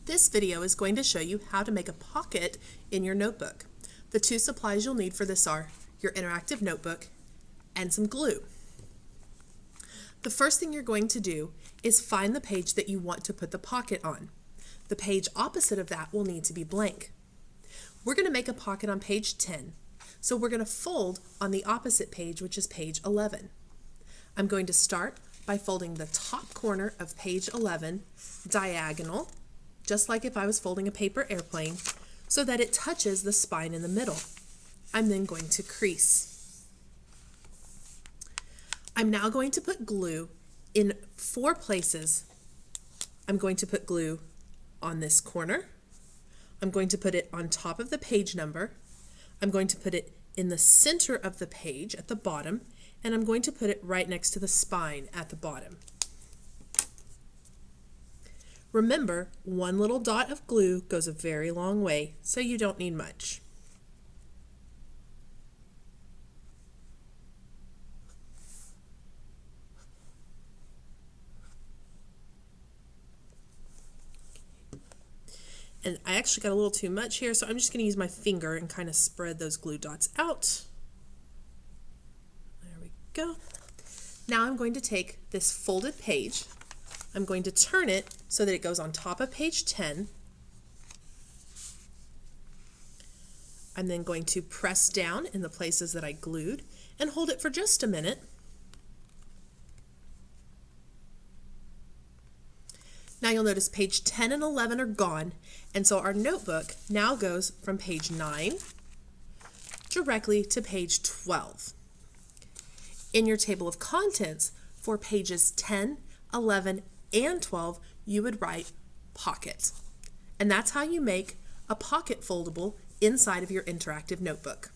This video is going to show you how to make a pocket in your notebook. The two supplies you'll need for this are your interactive notebook and some glue. The first thing you're going to do is find the page that you want to put the pocket on. The page opposite of that will need to be blank. We're going to make a pocket on page 10, so we're going to fold on the opposite page, which is page 11. I'm going to start by folding the top corner of page 11 diagonal, just like if I was folding a paper airplane, so that it touches the spine in the middle. I'm then going to crease. I'm now going to put glue in 4 places. I'm going to put glue on this corner. I'm going to put it on top of the page number. I'm going to put it in the center of the page at the bottom, and I'm going to put it right next to the spine at the bottom. Remember, one little dot of glue goes a very long way, so you don't need much. And I actually got a little too much here, so I'm just going to use my finger and kind of spread those glue dots out. There we go. Now I'm going to take this folded page, I'm going to turn it so that it goes on top of page 10. I'm then going to press down in the places that I glued and hold it for just a minute. Now you'll notice page 10 and 11 are gone, and so our notebook now goes from page 9 directly to page 12. In your table of contents for pages 10, 11, and 12, you would write pocket. And that's how you make a pocket foldable inside of your interactive notebook.